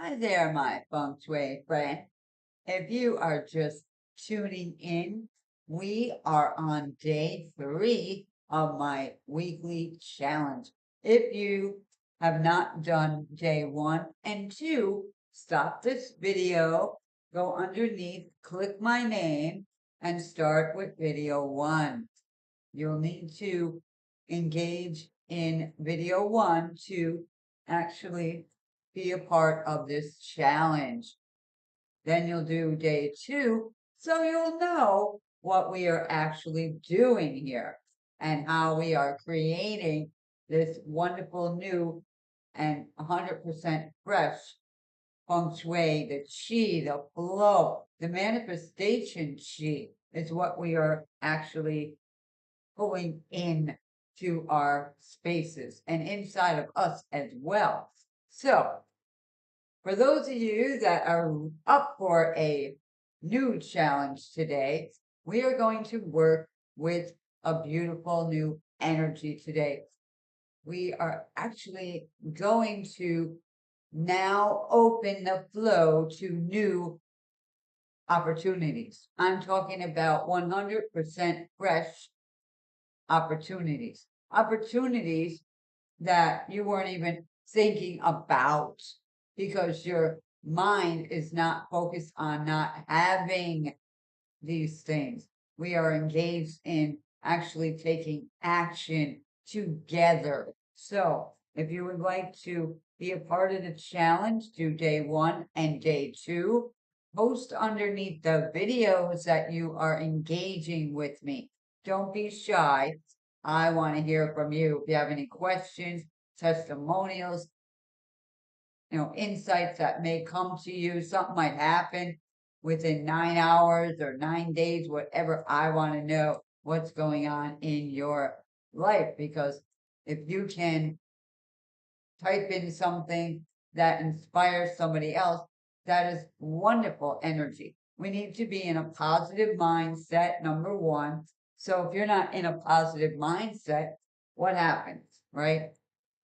Hi there, my feng shui friend. If you are just tuning in, we are on day 3 of my weekly challenge. If you have not done day 1 and 2, stop this video, go underneath, click my name, and start with video 1. You'll need to engage in video 1 to actually be a part of this challenge. Then you'll do day 2, so you'll know what we are actually doing here and how we are creating this wonderful new and 100% fresh feng shui, the chi, the flow, the manifestation chi is what we are actually pulling in to our spaces and inside of us as well. So, for those of you that are up for a new challenge today, we are going to work with a beautiful new energy today. We are actually going to now open the flow to new opportunities. I'm talking about 100% fresh opportunities. Opportunities that you weren't even thinking about because your mind is not focused on not having these things. We are engaged in actually taking action together. So, if you would like to be a part of the challenge, do day 1 and day 2. Post underneath the videos that you are engaging with me. Don't be shy. I want to hear from you. If you have any questions, testimonials, insights that may come to you, something might happen within 9 hours or 9 days, whatever. I want to know what's going on in your life, because if you can type in something that inspires somebody else, that is wonderful energy. We need to be in a positive mindset, number 1. So if you're not in a positive mindset, what happens, right?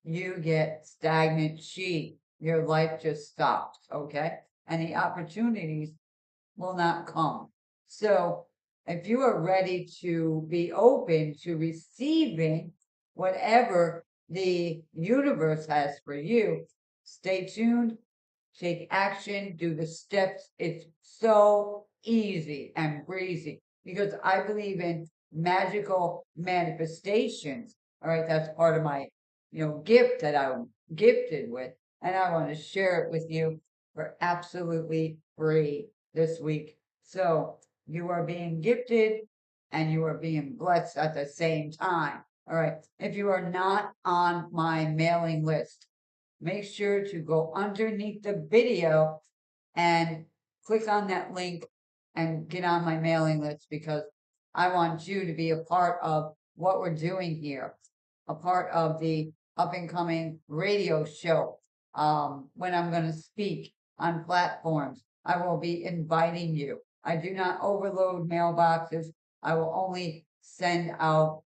You get stagnant chi. Your life just stops, okay? And the opportunities will not come. So if you are ready to be open to receiving whatever the universe has for you, stay tuned, take action, do the steps. It's so easy and breezy because I believe in magical manifestations. All right, that's part of my gift that I'm gifted with, and I want to share it with you for absolutely free this week. So you are being gifted and you are being blessed at the same time. All right. If you are not on my mailing list, make sure to go underneath the video and click on that link and get on my mailing list, because I want you to be a part of what we're doing here, a part of the up and coming radio show. When I'm going to speak on platforms, I will be inviting you. I do not overload mailboxes. I will only send out,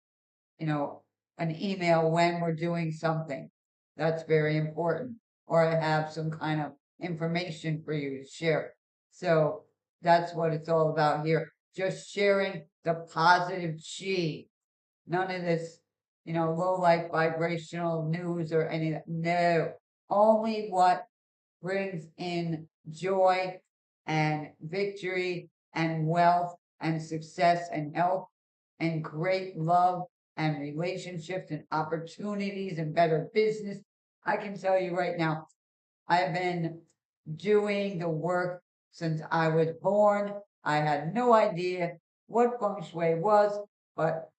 an email when we're doing something. That's very important. Or I have some kind of information for you to share. So that's what it's all about here. Just sharing the positive chi. None of this, low life vibrational news or any of that. No. Only what brings in joy and victory and wealth and success and health and great love and relationships and opportunities and better business. I can tell you right now, I've been doing the work since I was born. I had no idea what feng shui was, but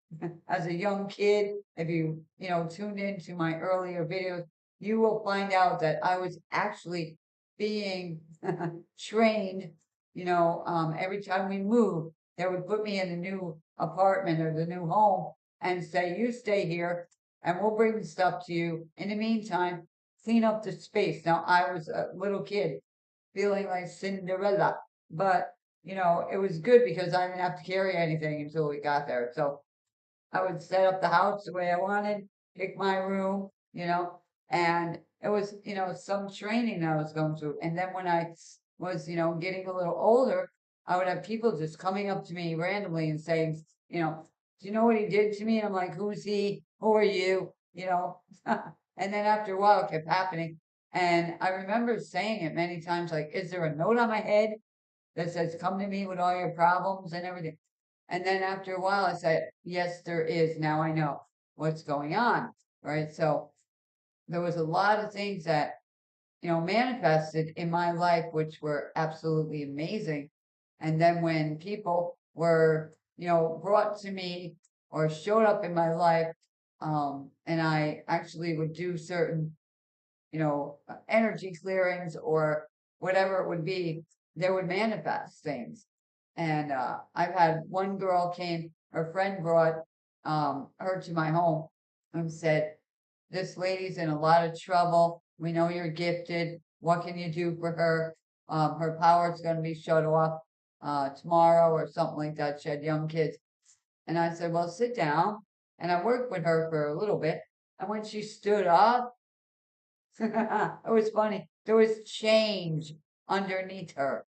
as a young kid, if you, tuned into my earlier videos, you will find out that I was actually being trained, every time we moved, they would put me in the new apartment or the new home and say, you stay here and we'll bring the stuff to you. In the meantime, clean up the space. Now, I was a little kid feeling like Cinderella, but it was good because I didn't have to carry anything until we got there. So I would set up the house the way I wanted, pick my room, and it was, some training I was going through. And then when I was, getting a little older, I would have people just coming up to me randomly and saying, do you know what he did to me? And I'm like, who's he? Who are you? And then after a while, it kept happening. And I remember saying it many times, like, is there a note on my head that says, come to me with all your problems and everything? And then after a while, I said, yes, there is. Now I know what's going on. Right. So there was a lot of things that, manifested in my life, which were absolutely amazing. And then when people were, brought to me or showed up in my life, and I actually would do certain, energy clearings or whatever it would be, they would manifest things. And I've had one girl came, her friend brought her to my home and said, this lady's in a lot of trouble. We know you're gifted. What can you do for her? Her power's going to be shut off tomorrow or something like that. She had young kids. And I said, well, sit down. And I worked with her for a little bit. And when she stood up, it was funny. There was change underneath her.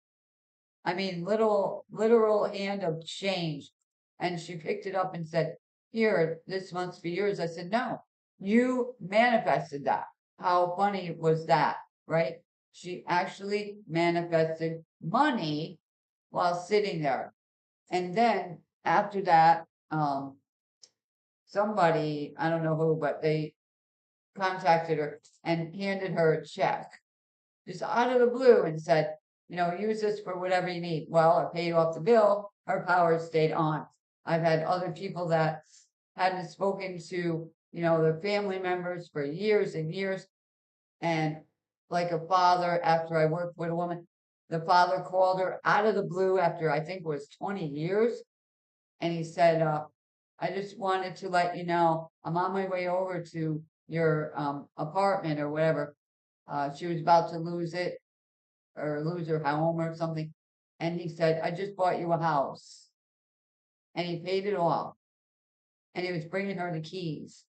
I mean, literal hand of change. And she picked it up and said, here, this month's for yours. I said, no, you manifested that. How funny was that, right? She actually manifested money while sitting there. And then after that, somebody, I don't know who, but they contacted her and handed her a check just out of the blue and said, use this for whatever you need. Well, I paid off the bill. Her power stayed on. I've had other people that hadn't spoken to, their family members for years and years. And like a father, after I worked with a woman, the father called her out of the blue after I think it was 20 years. And he said, I just wanted to let you know, I'm on my way over to your apartment or whatever. She was about to lose it or lose her home or something. And he said, I just bought you a house. And he paid it off. And he was bringing her the keys.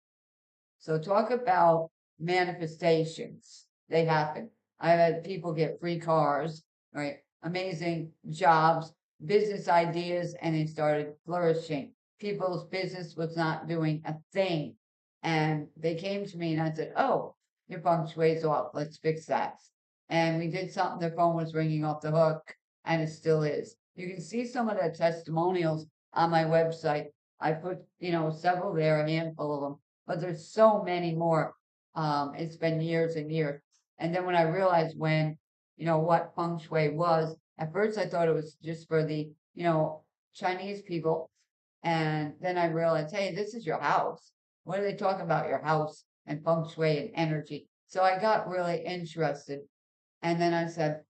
So talk about manifestations. They happen. I've had people get free cars, right? Amazing jobs, business ideas, and they started flourishing. People's business was not doing a thing. And they came to me and I said, oh, your feng shui's off. Let's fix that. And we did something, their phone was ringing off the hook, and it still is. You can see some of the testimonials on my website. I put, several there, a handful of them, but there's so many more. It's been years and years. And then when I realized what feng shui was, at first I thought it was just for the, Chinese people. And then I realized, hey, this is your house. What are they talking about? Your house and feng shui and energy. So I got really interested. And then I said,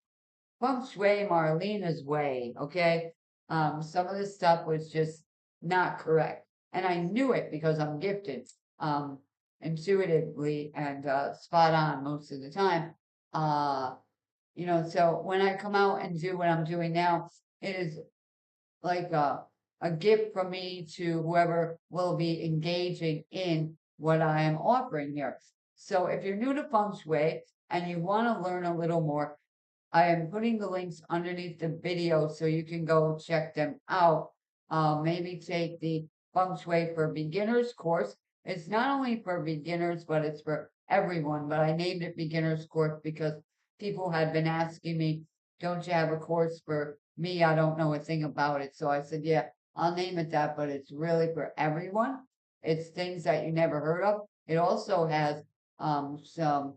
feng shui Marlena's way, okay? Some of this stuff was just not correct. And I knew it because I'm gifted intuitively and spot on most of the time. So when I come out and do what I'm doing now, it is like a gift from me to whoever will be engaging in what I am offering here. So if you're new to feng shui and you want to learn a little more, I am putting the links underneath the video so you can go check them out. Maybe take the Feng Shui for Beginners course. It's not only for beginners, but it's for everyone. But I named it Beginners course because people had been asking me, don't you have a course for me? I don't know a thing about it. So I said, yeah, I'll name it that, but it's really for everyone. It's things that you never heard of. It also has some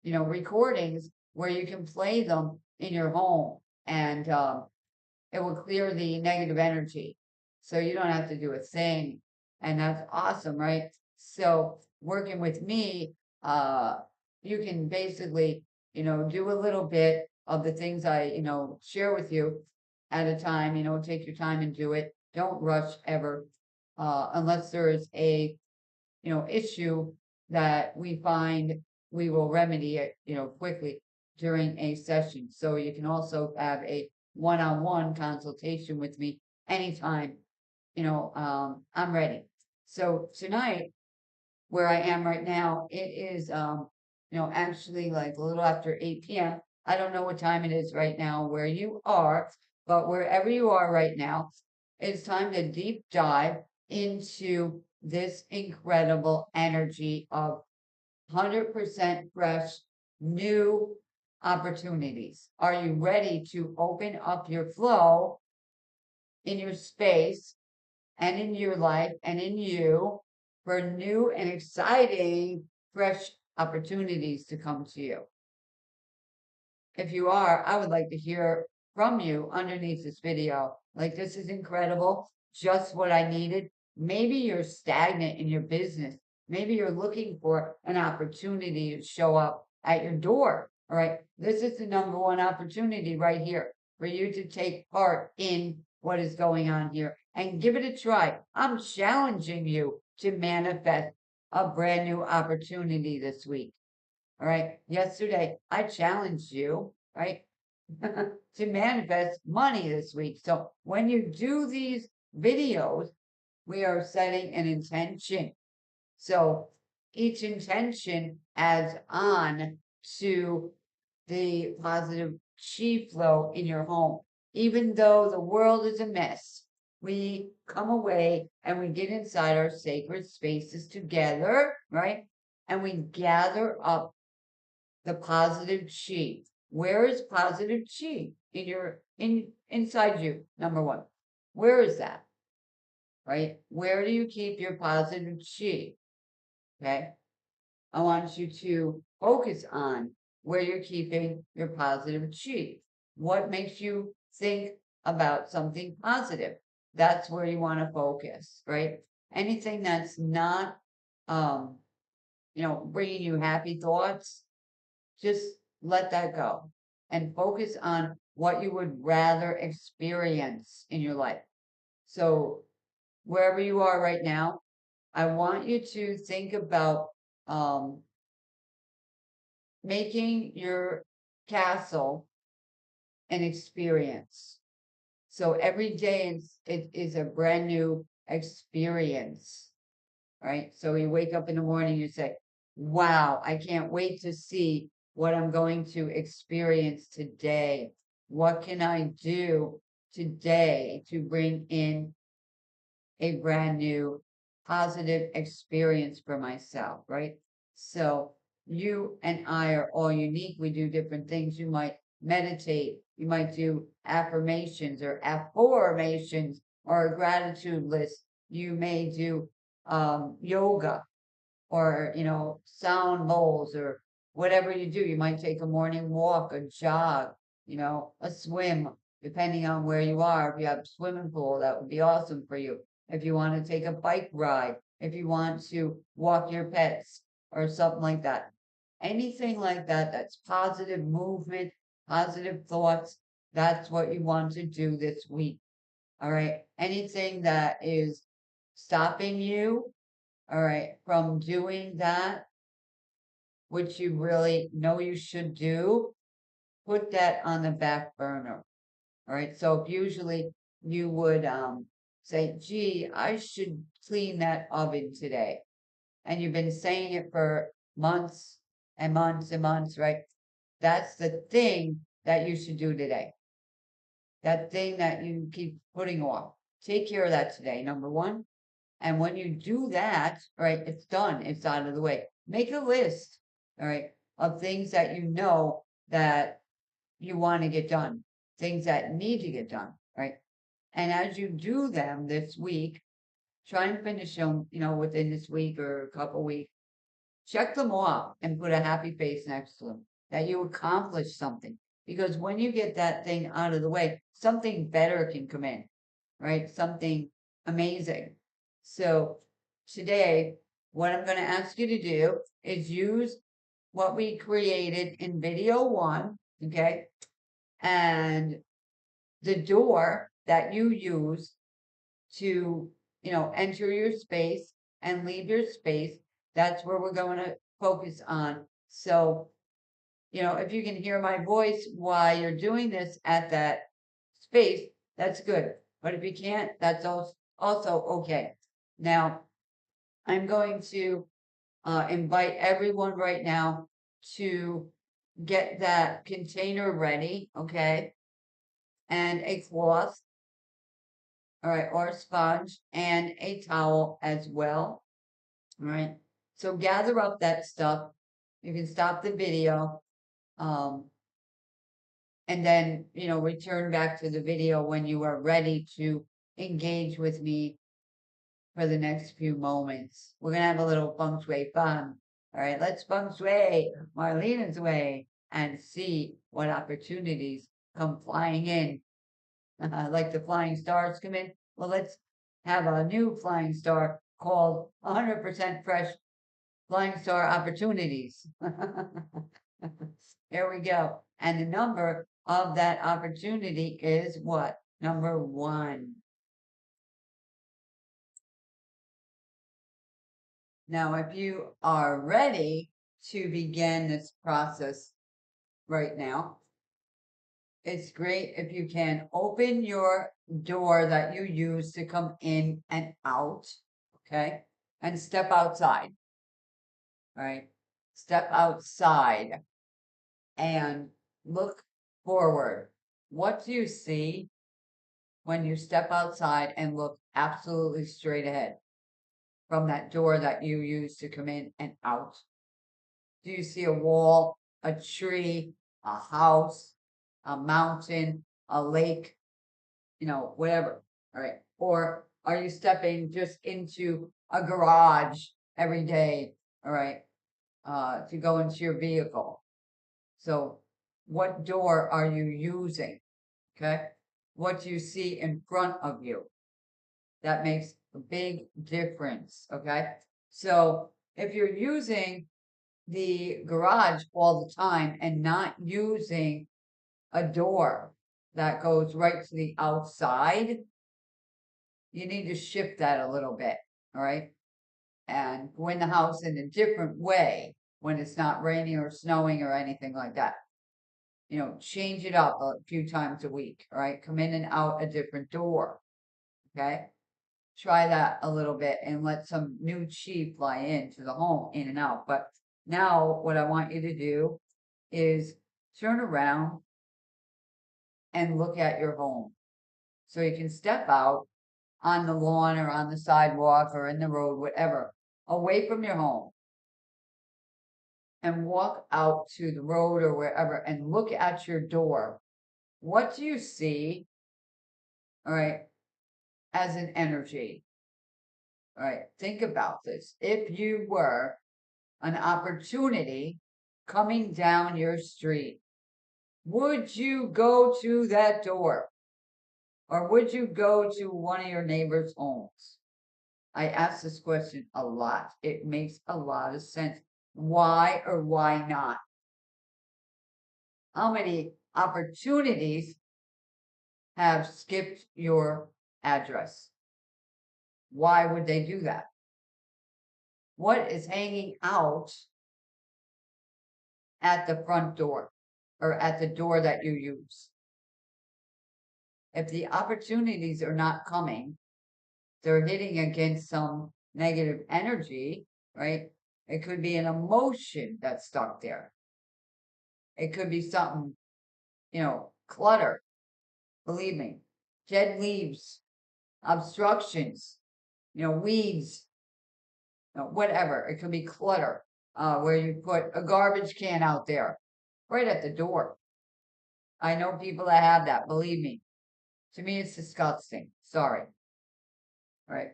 recordings where you can play them in your home and it will clear the negative energy. So you don't have to do a thing. And that's awesome, right? So working with me, you can basically, do a little bit of the things I, share with you at a time, take your time and do it. Don't rush ever, unless there is a, issue that we find we will remedy it, quickly during a session. So you can also have a one-on-one consultation with me anytime, I'm ready. So tonight, where I am right now, it is, actually like a little after 8 p.m. I don't know what time it is right now where you are, but wherever you are right now, it's time to deep dive into this incredible energy of 100% fresh, new opportunities. Are you ready to open up your flow in your space and in your life and in you for new and exciting, fresh opportunities to come to you? If you are, I would like to hear from you underneath this video. Like, this is incredible, just what I needed. Maybe you're stagnant in your business. Maybe you're looking for an opportunity to show up at your door. All right. This is the number one opportunity right here for you to take part in what is going on here and give it a try. I'm challenging you to manifest a brand new opportunity this week. All right. Yesterday, I challenged you, right, to manifest money this week. So when you do these videos, we are setting an intention. So each intention adds on to the positive chi flow in your home. Even though the world is a mess, we come away and we get inside our sacred spaces together, right? And we gather up the positive chi. Where is positive chi in your inside you? Number one, where is that? Right? Where do you keep your positive chi? Okay. I want you to focus on where you're keeping your positive chi. What makes you think about something positive? That's where you want to focus, right? Anything that's not, um, bringing you happy thoughts, just let that go and focus on what you would rather experience in your life. So, wherever you are right now, I want you to think about um, making your castle an experience. So every day it is a brand new experience, right? So you wake up in the morning, you say, wow, I can't wait to see what I'm going to experience today. What can I do today to bring in a brand new positive experience for myself, right? So you and I are all unique. We do different things. You might meditate, you might do affirmations or affirmations or a gratitude list. You may do yoga or sound bowls or whatever you do. You might take a morning walk, a jog, a swim, depending on where you are. If you have a swimming pool, that would be awesome for you. If you want to take a bike ride, if you want to walk your pets or something like that. Anything like that, that's positive movement, positive thoughts, that's what you want to do this week. All right. Anything that is stopping you, all right, from doing that, which you really know you should do, put that on the back burner. All right. So if usually you would say, gee, I should clean that oven today. And you've been saying it for months and months and months, right? That's the thing that you should do today. That thing that you keep putting off. Take care of that today, number one. And when you do that, right, it's done. It's out of the way. Make a list, all right, of things that you know that you want to get done, things that need to get done, right? And as you do them this week, try and finish them, within this week or a couple weeks. Check them off and put a happy face next to them that you accomplished something. Because when you get that thing out of the way, something better can come in, right? Something amazing. So today, what I'm going to ask you to do is use what we created in video one, okay? And the door that you use to, enter your space and leave your space, that's where we're going to focus on. So, if you can hear my voice while you're doing this at that space, that's good. But if you can't, that's also okay. Now, I'm going to invite everyone right now to get that container ready, okay? And a cloth, all right, or a sponge and a towel as well, all right? So gather up that stuff. You can stop the video, and then, return back to the video when you are ready to engage with me for the next few moments. We're gonna have a little feng shui fun. All right, let's feng shui Marlena's way and see what opportunities come flying in. Like the flying stars come in. Well, let's have a new flying star called 100% fresh flying star opportunities. Here we go. And the number of that opportunity is what? Number 1. Now, if you are ready to begin this process right now, it's great if you can open your door that you use to come in and out, okay? And step outside, all right? Step outside and look forward. What do you see when you step outside and look absolutely straight ahead from that door that you use to come in and out? Do you see a wall, a tree, a house, a mountain, a lake, whatever, all right? Or are you stepping just into a garage every day, all right, to go into your vehicle? So what door are you using, okay? What do you see in front of you? That makes a big difference, okay? So if you're using the garage all the time and not using a door that goes right to the outside, you need to shift that a little bit, all right? And go in the house in a different way when it's not raining or snowing or anything like that. Change it up a few times a week, all right? Come in and out a different door, okay? Try that a little bit and let some new chi fly into the home, in and out. But now what I want you to do is turn around and look at your home. So you can step out on the lawn or on the sidewalk or in the road, whatever, away from your home, and walk out to the road or wherever and look at your door. What do you see, all right, as an energy? All right, think about this. If you were an opportunity coming down your street, would you go to that door? Or would you go to one of your neighbor's homes? I ask this question a lot. It makes a lot of sense. Why or why not? How many opportunities have skipped your address? Why would they do that? What is hanging out at the front door or at the door that you use? If the opportunities are not coming, they're hitting against some negative energy, right? It could be an emotion that's stuck there. It could be something, clutter. Believe me, dead leaves, obstructions, weeds, whatever. It could be clutter, where you put a garbage can out there, right at the door. I know people that have that. Believe me. To me, it's disgusting. Sorry. Right?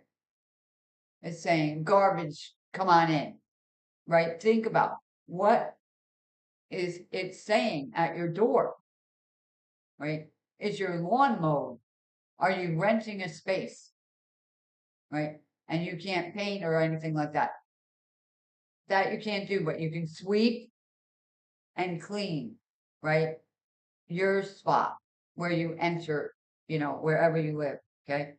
It's saying garbage, come on in. Right? Think about what is it saying at your door? Right? Is your lawn mowed? Are you renting a space? Right? And you can't paint or anything like that. That you can't do, but you can sweep and clean, right? Your spot where you enter, wherever you live, okay?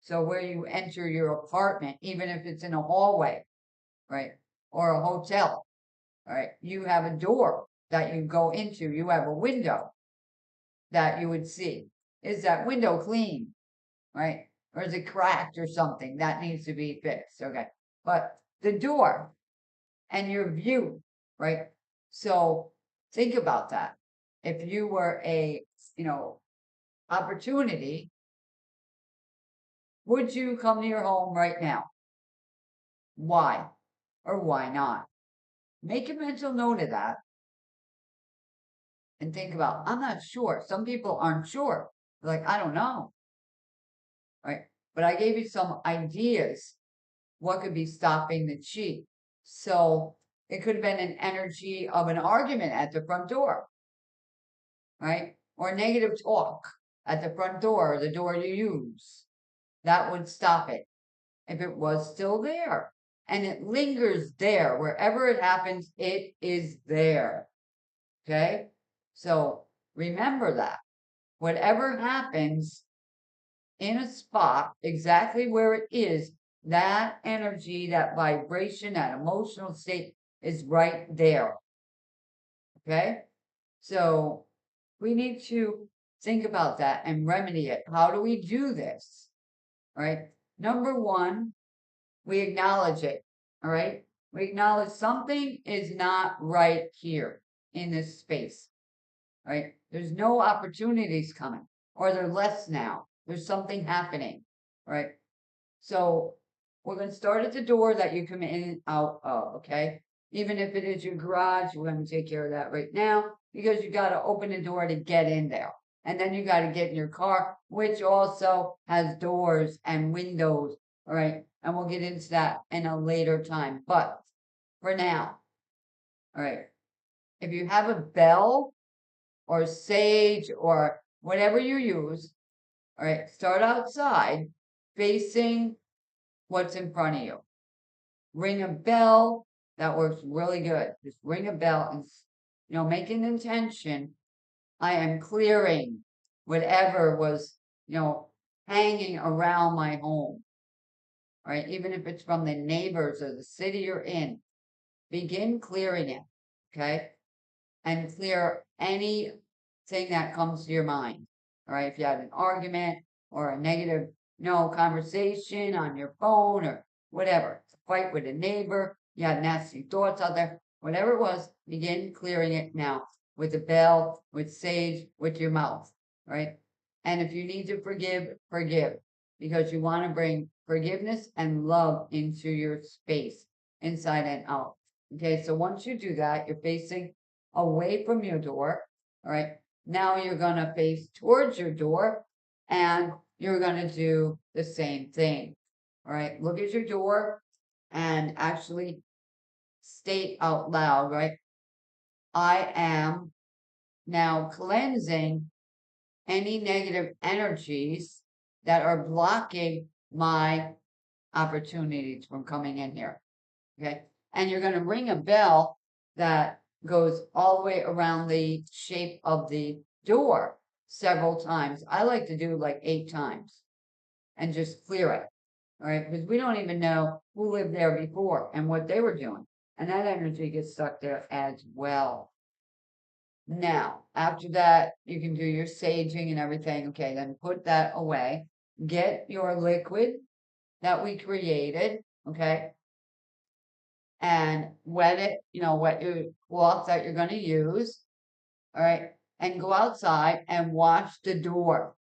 So where you enter your apartment, even if it's in a hallway, right? Or a hotel, right? You have a door that you go into. You have a window that you would see. Is that window clean, right? Or is it cracked or something that needs to be fixed? Okay. But the door and your view, right? So think about that. If you were a, opportunity, would you come to your home right now? Why or why not? Make a mental note of that and think about, I'm not sure. Some people aren't sure. They're like, I don't know. Right? But I gave you some ideas what could be stopping the chi. So it could have been an energy of an argument at the front door, right? Or negative talk at the front door or the door you use. That would stop it if it was still there. And it lingers there. Wherever it happens, it is there. Okay? So remember that. Whatever happens in a spot, exactly where it is, that energy, that vibration, that emotional state is right there. Okay? So we need to think about that and remedy it. How do we do this? All right. Number one, we acknowledge it. All right. We acknowledge something is not right here in this space. All right. There's no opportunities coming, or they're less now. There's something happening. All right. So we're going to start at the door that you come in and out of, okay? Even if it is your garage, we're going to take care of that right now because you got to open the door to get in there. And then you got to get in your car, which also has doors and windows, all right? And we'll get into that in a later time. But for now, all right, if you have a bell or sage or whatever you use, all right, start outside facing what's in front of you. Ring a bell. That works really good. Just ring a bell and, make an intention. I am clearing whatever was, hanging around my home. Right? Even if it's from the neighbors or the city you're in, begin clearing it. Okay? And clear anything that comes to your mind. All right? If you had an argument or a negative, conversation on your phone or whatever, fight with a neighbor, you had nasty thoughts out there, whatever it was, begin clearing it now with a bell, with sage, with your mouth, right? And if you need to forgive, forgive, because you want to bring forgiveness and love into your space, inside and out. Okay, so once you do that, you're facing away from your door, all right? Now you're going to face towards your door and you're going to do the same thing, all right? Look at your door and actually state out loud, right? I am now cleansing any negative energies that are blocking my opportunities from coming in here, okay? And you're going to ring a bell that goes all the way around the shape of the door several times. I like to do like 8 times and just clear it. All right, because we don't even know who lived there before and what they were doing. And that energy gets stuck there as well. Now, after that, you can do your saging and everything. Okay, then put that away. Get your liquid that we created, okay? And wet it, wet your cloth that you're going to use. All right, and go outside and wash the door.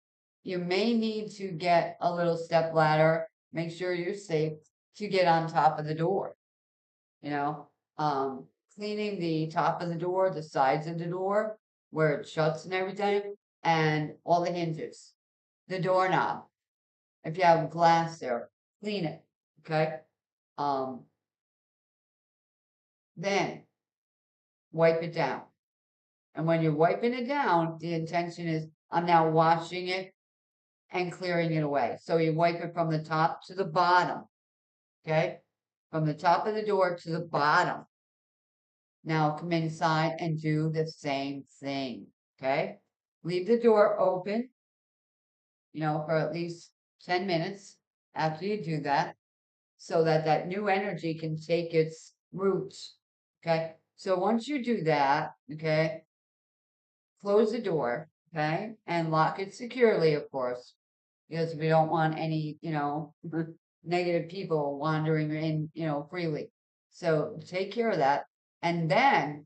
You may need to get a little step ladder, make sure you're safe to get on top of the door. Cleaning the top of the door, the sides of the door, where it shuts and everything, and all the hinges, the doorknob. If you have glass there, clean it, okay? Then wipe it down. And when you're wiping it down, the intention is I'm now washing it and clearing it away. So you wipe it from the top to the bottom, okay? From the top of the door to the bottom. Now come inside and do the same thing, okay? Leave the door open, for at least 10 minutes after you do that, so that that new energy can take its roots, okay? So once you do that, okay, close the door, okay, and lock it securely, of course, because we don't want any, negative people wandering in, freely. So take care of that. And then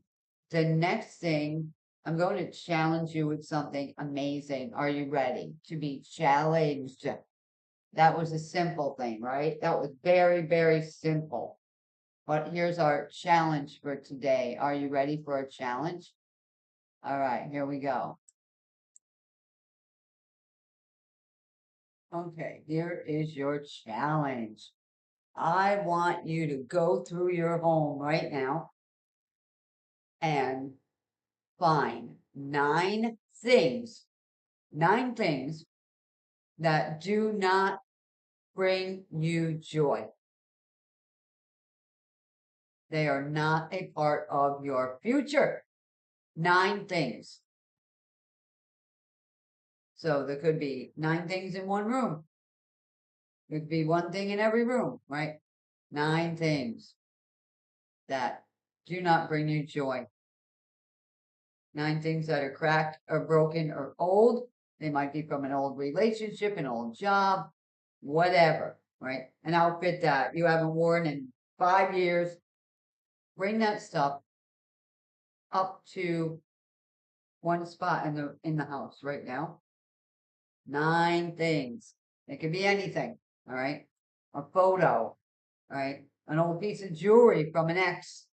the next thing, I'm going to challenge you with something amazing. Are you ready to be challenged? That was a simple thing, right? That was very, very simple. But here's our challenge for today. Are you ready for a challenge? All right, here we go. Okay, here is your challenge. I want you to go through your home right now and find nine things that do not bring you joy. They are not a part of your future. 9 things. So there could be 9 things in one room. It could be one thing in every room, right? 9 things that do not bring you joy. 9 things that are cracked or broken or old. They might be from an old relationship, an old job, whatever, right? An outfit that you haven't worn in 5 years. Bring that stuff up to one spot in the house right now. 9 things. It could be anything, all right? A photo, all right? An old piece of jewelry from an ex,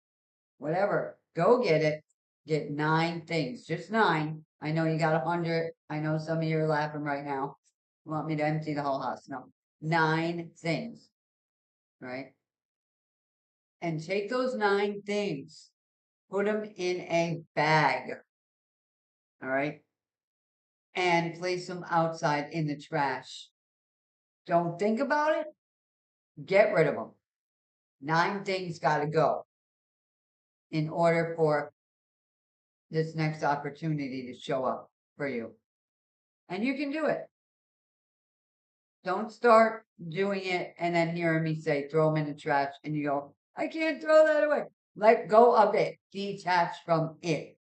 whatever. Go get it. Get 9 things, just 9. I know you got 100. I know some of you are laughing right now. You want me to empty the whole house? No. 9 things, right? And take those 9 things, put them in a bag, all right? And place them outside in the trash. Don't think about it. Get rid of them. 9 things got to go in order for this next opportunity to show up for you. And you can do it. Don't start doing it and then hearing me say, throw them in the trash, and you go, I can't throw that away. Let go of it. Detach from it.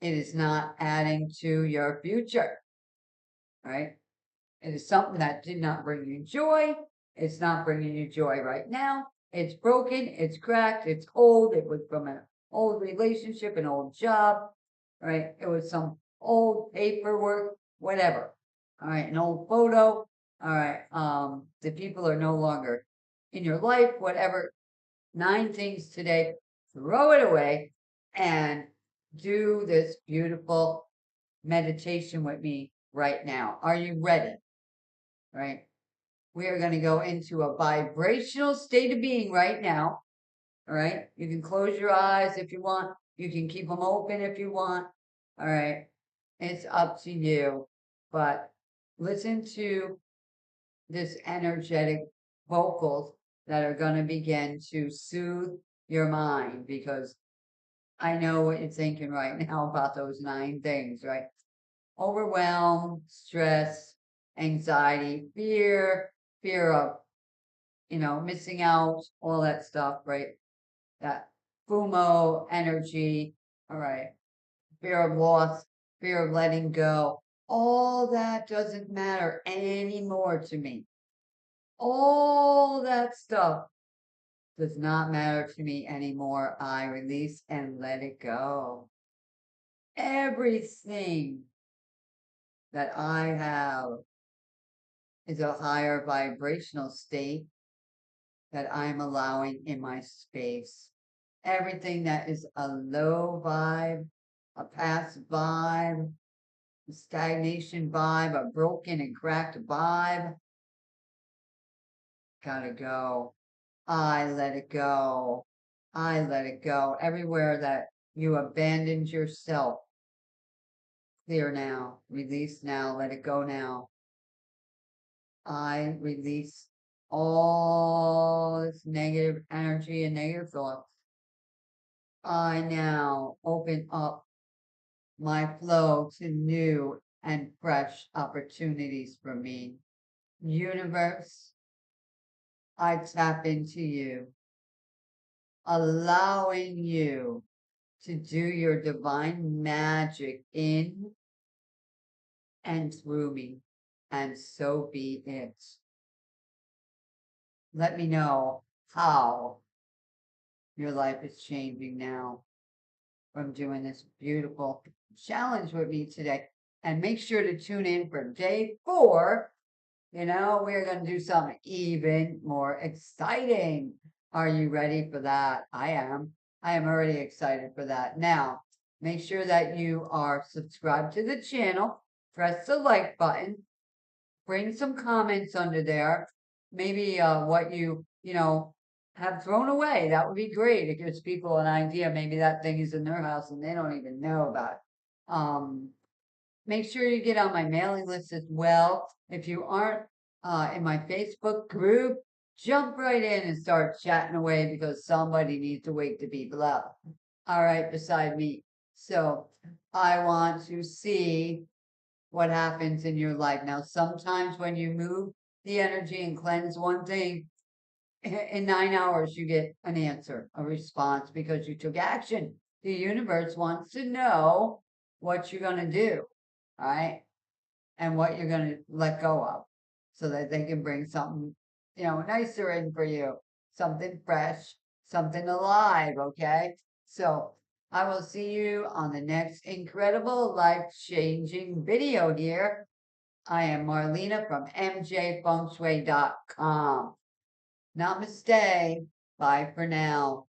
It is not adding to your future. Right? It is something that did not bring you joy. It's not bringing you joy right now. It's broken. It's cracked. It's old. It was from an old relationship, an old job. Right? It was some old paperwork, whatever. All right. An old photo. All right. The people are no longer in your life, whatever. 9 things today. Throw it away and do this beautiful meditation with me right now. Are you ready? Right? We are going to go into a vibrational state of being right now. All right. You can close your eyes if you want. You can keep them open if you want. All right. It's up to you. But listen to this energetic vocals that are going to begin to soothe your mind, because I know what you're thinking right now about those 9 things, right? Overwhelm, stress, anxiety, fear of, missing out, all that stuff, right? That FUMO energy, all right? Fear of loss, fear of letting go. All that doesn't matter anymore to me. All that stuff does not matter to me anymore. I release and let it go. Everything that I have is a higher vibrational state that I'm allowing in my space. Everything that is a low vibe, a past vibe, a stagnation vibe, a broken and cracked vibe, gotta go. I let it go. I let it go. Everywhere that you abandoned yourself, clear now, release now, let it go now. I release all this negative energy and negative thoughts. I now open up my flow to new and fresh opportunities for me. Universe, I tap into you, allowing you to do your divine magic in and through me, and so be it. Let me know how your life is changing now. from doing this beautiful challenge with me today. And make sure to tune in for day 4. We're going to do something even more exciting. Are you ready for that? I am. I am already excited for that. Now, make sure that you are subscribed to the channel. Press the like button. Bring some comments under there. Maybe what have thrown away. That would be great. It gives people an idea. Maybe that thing is in their house and they don't even know about it. Make sure you get on my mailing list as well. If you aren't in my Facebook group, jump right in and start chatting away because somebody needs to wake the people up. All right, beside me. So I want to see what happens in your life. Now, sometimes when you move the energy and cleanse one thing, in 9 hours, you get an answer, a response because you took action. The universe wants to know what you're going to do. All right. And what you're going to let go of so that they can bring something, nicer in for you, something fresh, something alive. Okay. So I will see you on the next incredible life-changing video here. I am Marlenea from mjfengshui.com. Namaste. Bye for now.